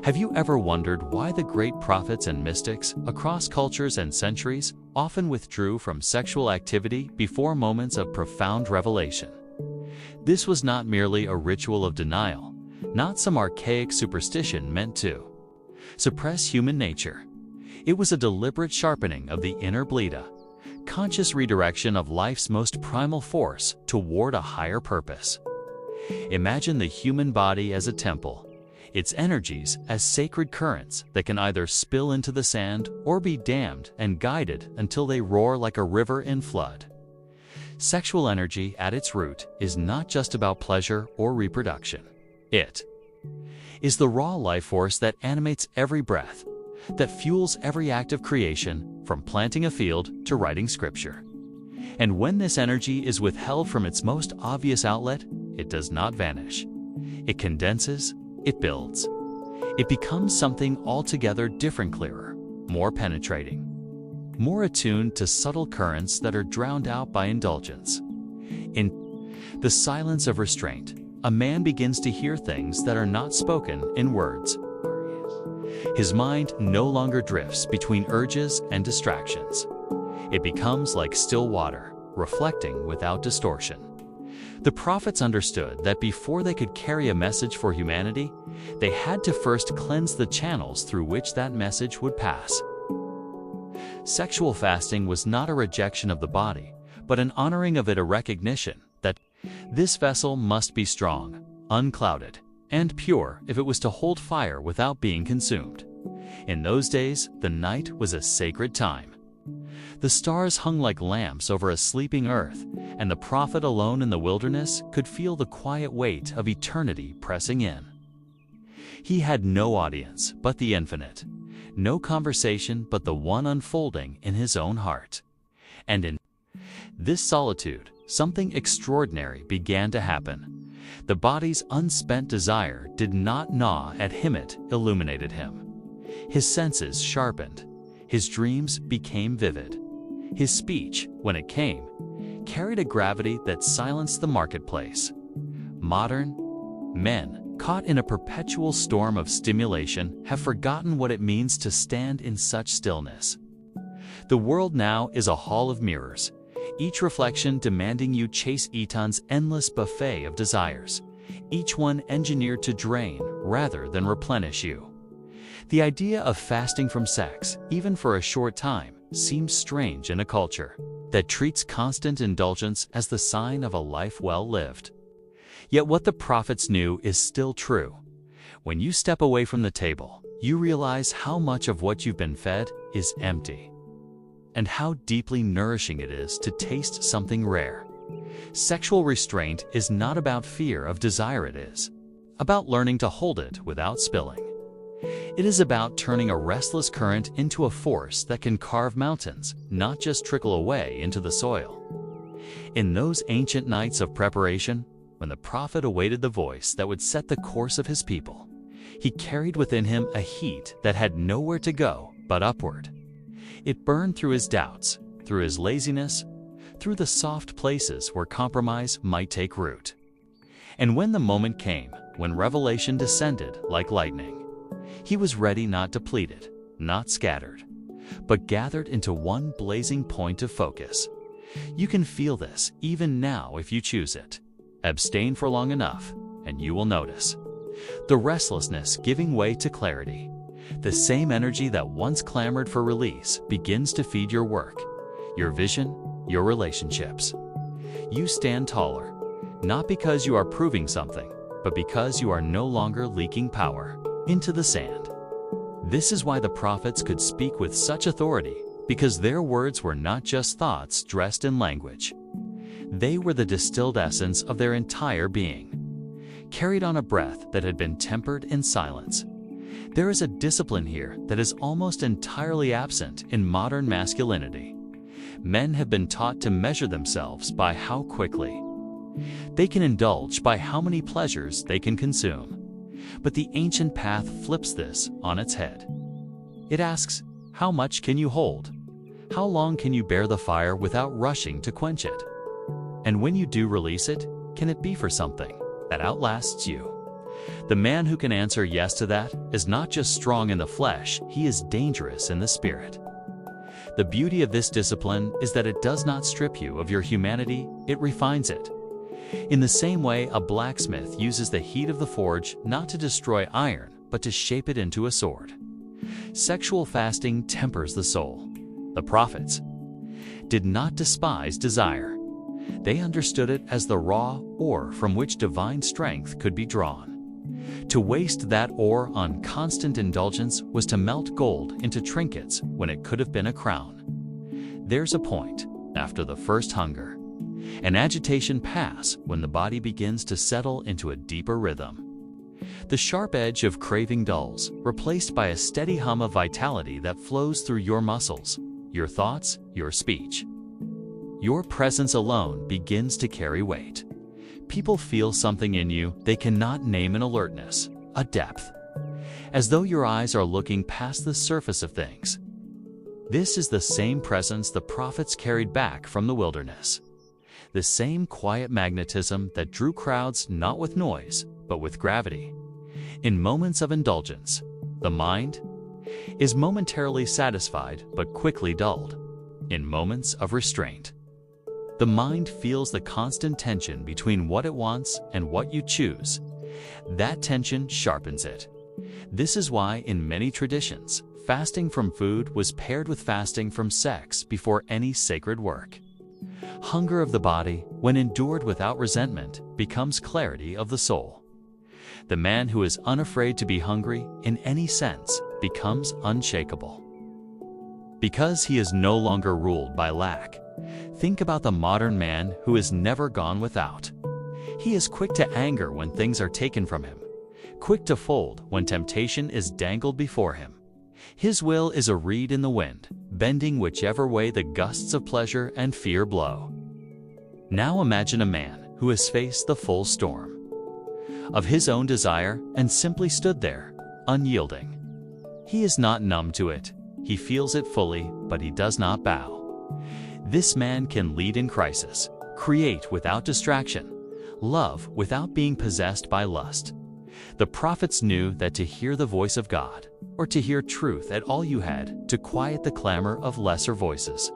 Have you ever wondered why the great prophets and mystics across cultures and centuries often withdrew from sexual activity before moments of profound revelation? This was not merely a ritual of denial, not some archaic superstition meant to suppress human nature. It was a deliberate sharpening of the inner bleda, conscious redirection of life's most primal force toward a higher purpose. Imagine the human body as a temple, its energies as sacred currents that can either spill into the sand or be dammed and guided until they roar like a river in flood. Sexual energy at its root is not just about pleasure or reproduction. It is the raw life force that animates every breath, that fuels every act of creation, from planting a field to writing scripture. And when this energy is withheld from its most obvious outlet, it does not vanish. It condenses, it builds. It becomes something altogether different, clearer, more penetrating, more attuned to subtle currents that are drowned out by indulgence. In the silence of restraint, a man begins to hear things that are not spoken in words. His mind no longer drifts between urges and distractions. It becomes like still water, reflecting without distortion. The prophets understood that before they could carry a message for humanity, they had to first cleanse the channels through which that message would pass. Sexual fasting was not a rejection of the body, but an honoring of it, a recognition that this vessel must be strong, unclouded, and pure if it was to hold fire without being consumed. In those days, the night was a sacred time. The stars hung like lamps over a sleeping earth, and the prophet alone in the wilderness could feel the quiet weight of eternity pressing in. He had no audience but the infinite, no conversation but the one unfolding in his own heart. And in this solitude, something extraordinary began to happen. The body's unspent desire did not gnaw at him, it illuminated him. His senses sharpened. His dreams became vivid. His speech, when it came, carried a gravity that silenced the marketplace. Modern men, caught in a perpetual storm of stimulation, have forgotten what it means to stand in such stillness. The world now is a hall of mirrors, each reflection demanding you chase Eton's endless buffet of desires, each one engineered to drain rather than replenish you. The idea of fasting from sex, even for a short time, seems strange in a culture that treats constant indulgence as the sign of a life well lived. Yet what the prophets knew is still true. When you step away from the table, you realize how much of what you've been fed is empty, and how deeply nourishing it is to taste something rare. Sexual restraint is not about fear of desire, it is about learning to hold it without spilling. It is about turning a restless current into a force that can carve mountains, not just trickle away into the soil. In those ancient nights of preparation, when the prophet awaited the voice that would set the course of his people, he carried within him a heat that had nowhere to go but upward. It burned through his doubts, through his laziness, through the soft places where compromise might take root. And when the moment came, when revelation descended like lightning, he was ready, not depleted, not scattered, but gathered into one blazing point of focus. You can feel this even now if you choose it. Abstain for long enough, and you will notice the restlessness giving way to clarity. The same energy that once clamored for release begins to feed your work, your vision, your relationships. You stand taller, not because you are proving something, but because you are no longer leaking power into the sand. This is why the prophets could speak with such authority, because their words were not just thoughts dressed in language. They were the distilled essence of their entire being, carried on a breath that had been tempered in silence. There is a discipline here that is almost entirely absent in modern masculinity. Men have been taught to measure themselves by how quickly they can indulge, by how many pleasures they can consume. But the ancient path flips this on its head. It asks, how much can you hold? How long can you bear the fire without rushing to quench it? And when you do release it, can it be for something that outlasts you? The man who can answer yes to that is not just strong in the flesh, he is dangerous in the spirit. The beauty of this discipline is that it does not strip you of your humanity, it refines it. In the same way, a blacksmith uses the heat of the forge not to destroy iron, but to shape it into a sword. Sexual fasting tempers the soul. The prophets did not despise desire. They understood it as the raw ore from which divine strength could be drawn. To waste that ore on constant indulgence was to melt gold into trinkets when it could have been a crown. There's a point, after the first hunger, an agitation pass when the body begins to settle into a deeper rhythm. The sharp edge of craving dulls, replaced by a steady hum of vitality that flows through your muscles, your thoughts, your speech. Your presence alone begins to carry weight. People feel something in you they cannot name: an alertness, a depth, as though your eyes are looking past the surface of things. This is the same presence the prophets carried back from the wilderness. The same quiet magnetism that drew crowds not with noise, but with gravity. In moments of indulgence, the mind is momentarily satisfied but quickly dulled. In moments of restraint, the mind feels the constant tension between what it wants and what you choose. That tension sharpens it. This is why, in many traditions, fasting from food was paired with fasting from sex before any sacred work. Hunger of the body, when endured without resentment, becomes clarity of the soul. The man who is unafraid to be hungry, in any sense, becomes unshakable. Because he is no longer ruled by lack. Think about the modern man who is never gone without. He is quick to anger when things are taken from him, quick to fold when temptation is dangled before him. His will is a reed in the wind, bending whichever way the gusts of pleasure and fear blow. Now imagine a man who has faced the full storm of his own desire and simply stood there, unyielding. He is not numb to it. He feels it fully, but he does not bow. This man can lead in crisis, create without distraction, love without being possessed by lust. The prophets knew that to hear the voice of God, or to hear truth at all, you had to quiet the clamor of lesser voices.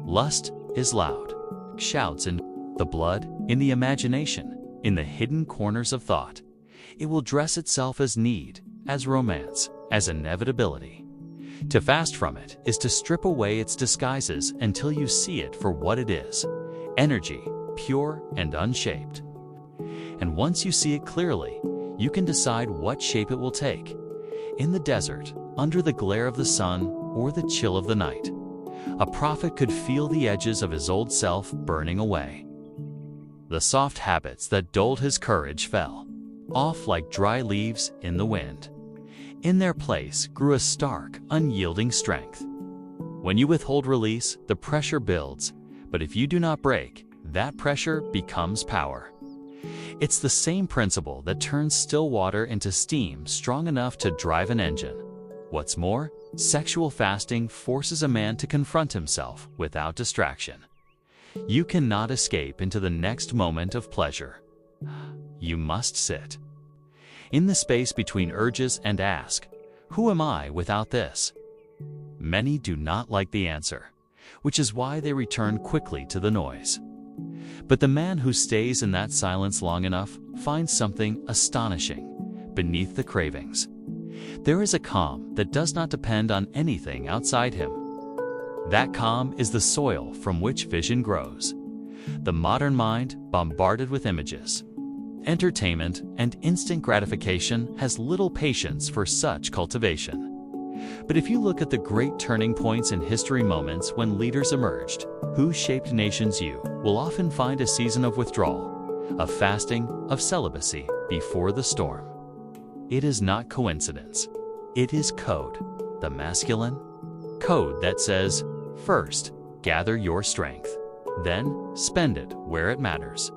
Lust is loud, shouts in the blood, in the imagination, in the hidden corners of thought. It will dress itself as need, as romance, as inevitability. To fast from it is to strip away its disguises until you see it for what it is: energy, pure and unshaped. And once you see it clearly, you can decide what shape it will take. In the desert, under the glare of the sun, or the chill of the night, a prophet could feel the edges of his old self burning away. The soft habits that dulled his courage fell off like dry leaves in the wind. In their place grew a stark, unyielding strength. When you withhold release, the pressure builds, but if you do not break, that pressure becomes power. It's the same principle that turns still water into steam strong enough to drive an engine. What's more, sexual fasting forces a man to confront himself without distraction. You cannot escape into the next moment of pleasure. You must sit in the space between urges and ask, "Who am I without this?" Many do not like the answer, which is why they return quickly to the noise. But the man who stays in that silence long enough finds something astonishing beneath the cravings. There is a calm that does not depend on anything outside him. That calm is the soil from which vision grows. The modern mind, bombarded with images, entertainment, and instant gratification, has little patience for such cultivation. But if you look at the great turning points in history, moments when leaders emerged, who shaped nations, you will often find a season of withdrawal, of fasting, of celibacy before the storm. It is not coincidence. It is code, the masculine code that says, first, gather your strength, then spend it where it matters.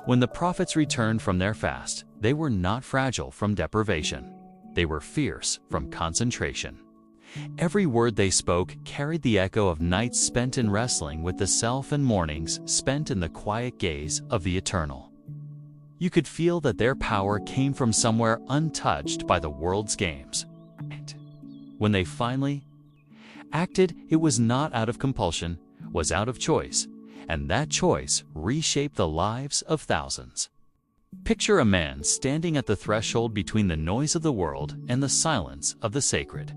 When the prophets returned from their fast, they were not fragile from deprivation. They were fierce from concentration. Every word they spoke carried the echo of nights spent in wrestling with the self and mornings spent in the quiet gaze of the eternal. You could feel that their power came from somewhere untouched by the world's games. When they finally acted, it was not out of compulsion, was out of choice, and that choice reshaped the lives of thousands. Picture a man standing at the threshold between the noise of the world and the silence of the sacred.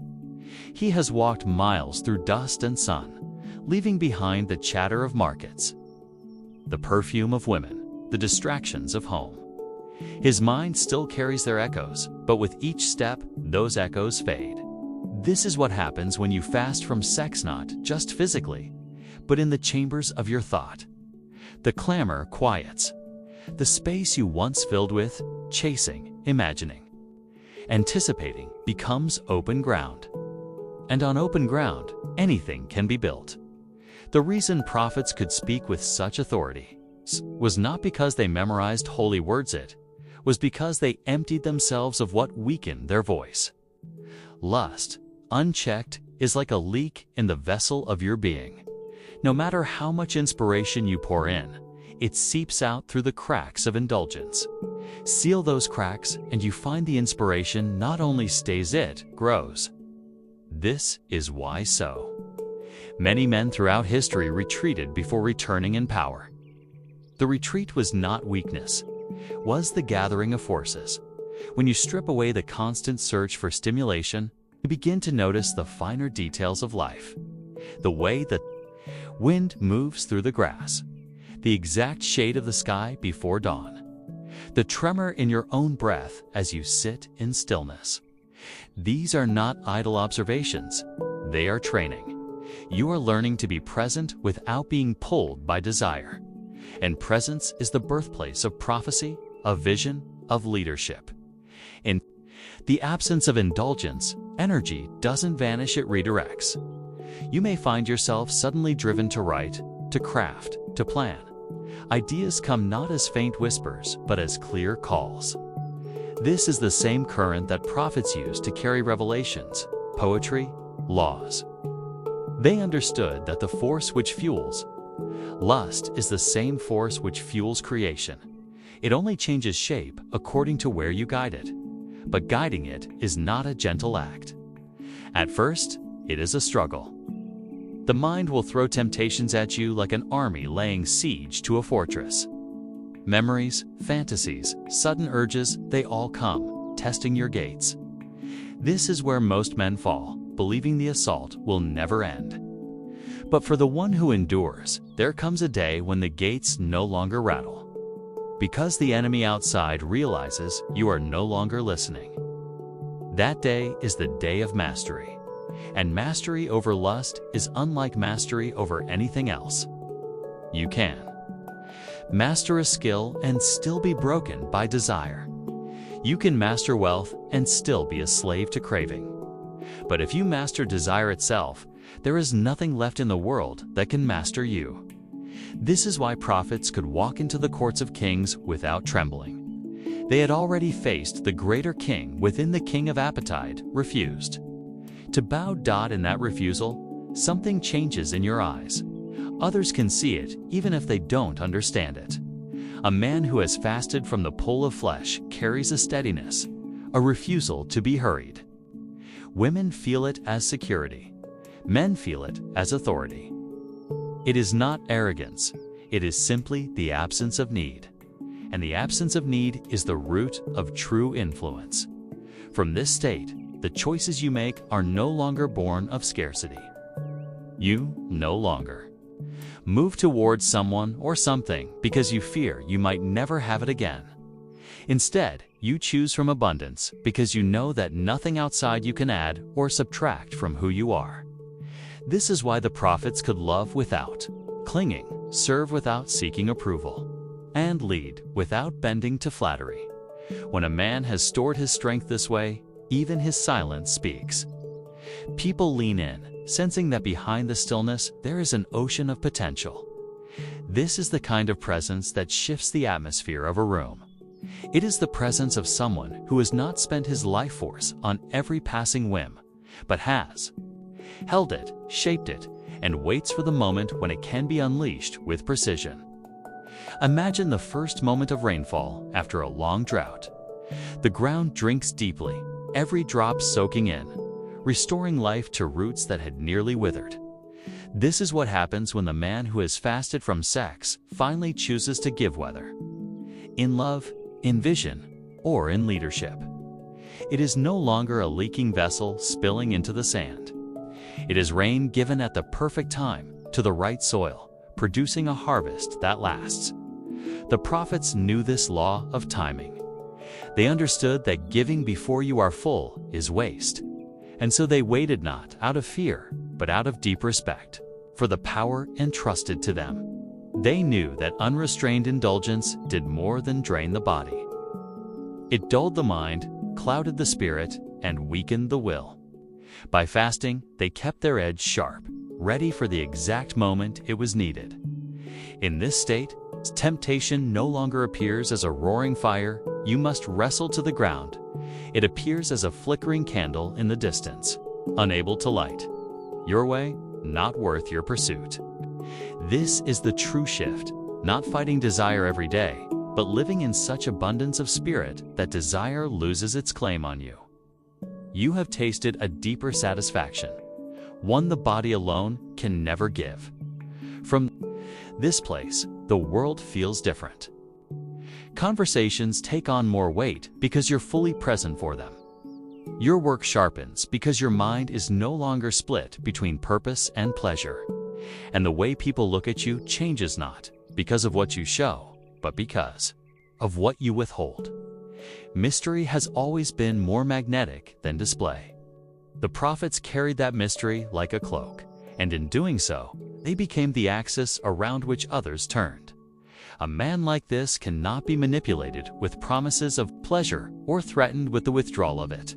He has walked miles through dust and sun, leaving behind the chatter of markets, the perfume of women, the distractions of home. His mind still carries their echoes, but with each step, those echoes fade. This is what happens when you fast from sex, not just physically, but in the chambers of your thought. The clamor quiets. The space you once filled with chasing, imagining, anticipating becomes open ground. And on open ground, anything can be built. The reason prophets could speak with such authority was not because they memorized holy words, it was because they emptied themselves of what weakened their voice. Lust, unchecked, is like a leak in the vessel of your being. No matter how much inspiration you pour in, it seeps out through the cracks of indulgence. Seal those cracks and you find the inspiration not only stays, it grows. This is why so many men throughout history retreated before returning in power. The retreat was not weakness, was the gathering of forces. When you strip away the constant search for stimulation, you begin to notice the finer details of life. The way that wind moves through the grass, the exact shade of the sky before dawn, the tremor in your own breath as you sit in stillness. These are not idle observations, they are training. You are learning to be present without being pulled by desire. And presence is the birthplace of prophecy, of vision, of leadership. In the absence of indulgence, energy doesn't vanish, it redirects. You may find yourself suddenly driven to write, to craft, to plan. Ideas come not as faint whispers, but as clear calls. This is the same current that prophets used to carry revelations, poetry, laws. They understood that the force which fuels lust is the same force which fuels creation. It only changes shape according to where you guide it. But guiding it is not a gentle act. At first, it is a struggle. The mind will throw temptations at you like an army laying siege to a fortress. Memories, fantasies, sudden urges, they all come, testing your gates. This is where most men fall, believing the assault will never end. But for the one who endures, there comes a day when the gates no longer rattle, because the enemy outside realizes you are no longer listening. That day is the day of mastery. And mastery over lust is unlike mastery over anything else. You can master a skill and still be broken by desire. You can master wealth and still be a slave to craving. But if you master desire itself, there is nothing left in the world that can master you. This is why prophets could walk into the courts of kings without trembling. They had already faced the greater king within the king of appetite, refused. To bow in that refusal, something changes in your eyes. Others can see it, even if they don't understand it. A man who has fasted from the pull of flesh carries a steadiness, a refusal to be hurried. Women feel it as security. Men feel it as authority. It is not arrogance. It is simply the absence of need. And the absence of need is the root of true influence. From this state, the choices you make are no longer born of scarcity. You no longer move towards someone or something because you fear you might never have it again. Instead, you choose from abundance because you know that nothing outside you can add or subtract from who you are. This is why the prophets could love without clinging, serve without seeking approval, and lead without bending to flattery. When a man has stored his strength this way, even his silence speaks. People lean in, sensing that behind the stillness there is an ocean of potential. This is the kind of presence that shifts the atmosphere of a room. It is the presence of someone who has not spent his life force on every passing whim, but has held it, shaped it, and waits for the moment when it can be unleashed with precision. Imagine the first moment of rainfall after a long drought. The ground drinks deeply, every drop soaking in, restoring life to roots that had nearly withered. This is what happens when the man who has fasted from sex finally chooses to give weather. In love, in vision, or in leadership. It is no longer a leaking vessel spilling into the sand. It is rain given at the perfect time to the right soil, producing a harvest that lasts. The prophets knew this law of timing. They understood that giving before you are full is waste, and so they waited not out of fear, but out of deep respect for the power entrusted to them. They knew that unrestrained indulgence did more than drain the body. It dulled the mind, clouded the spirit, and weakened the will. By fasting, they kept their edge sharp, ready for the exact moment it was needed. In this state, temptation no longer appears as a roaring fire you must wrestle to the ground. It appears as a flickering candle in the distance, unable to light. Your way, not worth your pursuit. This is the true shift, not fighting desire every day, but living in such abundance of spirit that desire loses its claim on you. You have tasted a deeper satisfaction, one the body alone can never give. From this place, the world feels different. Conversations take on more weight because you're fully present for them. Your work sharpens because your mind is no longer split between purpose and pleasure. And the way people look at you changes not because of what you show, but because of what you withhold. Mystery has always been more magnetic than display. The prophets carried that mystery like a cloak, and in doing so, they became the axis around which others turned. A man like this cannot be manipulated with promises of pleasure or threatened with the withdrawal of it.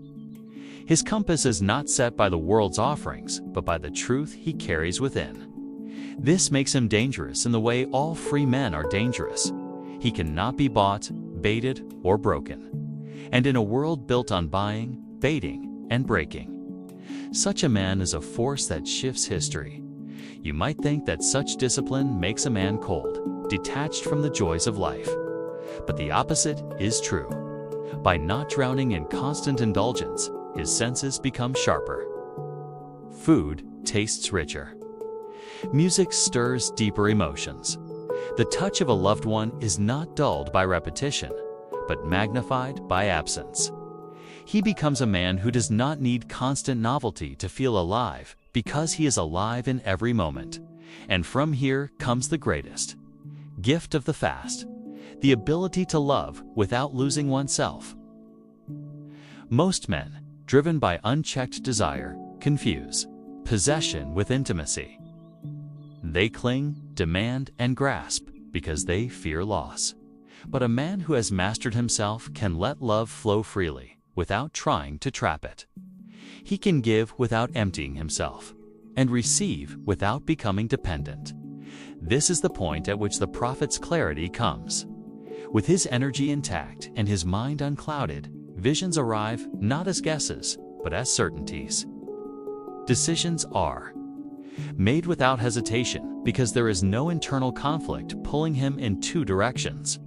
His compass is not set by the world's offerings, but by the truth he carries within. This makes him dangerous in the way all free men are dangerous. He cannot be bought, baited, or broken. And in a world built on buying, baiting, and breaking, such a man is a force that shifts history. You might think that such discipline makes a man cold, detached from the joys of life. But the opposite is true. By not drowning in constant indulgence, his senses become sharper. Food tastes richer. Music stirs deeper emotions. The touch of a loved one is not dulled by repetition, but magnified by absence. He becomes a man who does not need constant novelty to feel alive, because he is alive in every moment. And from here comes the greatest gift of the fast, the ability to love without losing oneself. Most men, driven by unchecked desire, confuse possession with intimacy. They cling, demand, and grasp because they fear loss. But a man who has mastered himself can let love flow freely, without trying to trap it. He can give without emptying himself, and receive without becoming dependent. This is the point at which the prophet's clarity comes. With his energy intact and his mind unclouded, visions arrive not as guesses, but as certainties. Decisions are made without hesitation because there is no internal conflict pulling him in two directions.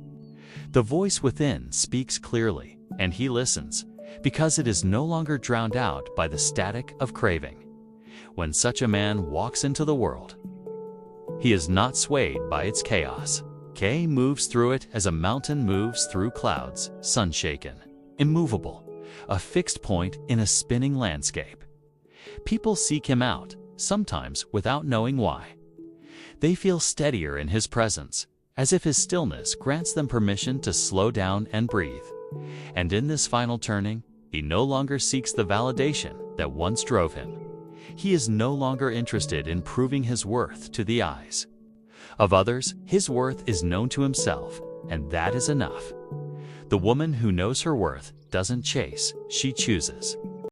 The voice within speaks clearly, and he listens, because it is no longer drowned out by the static of craving. When such a man walks into the world, he is not swayed by its chaos. K moves through it as a mountain moves through clouds, sun-shaken, immovable, a fixed point in a spinning landscape. People seek him out, sometimes without knowing why. They feel steadier in his presence, as if his stillness grants them permission to slow down and breathe. And in this final turning, he no longer seeks the validation that once drove him. He is no longer interested in proving his worth to the eyes of others. His worth is known to himself, and that is enough. The woman who knows her worth doesn't chase, she chooses.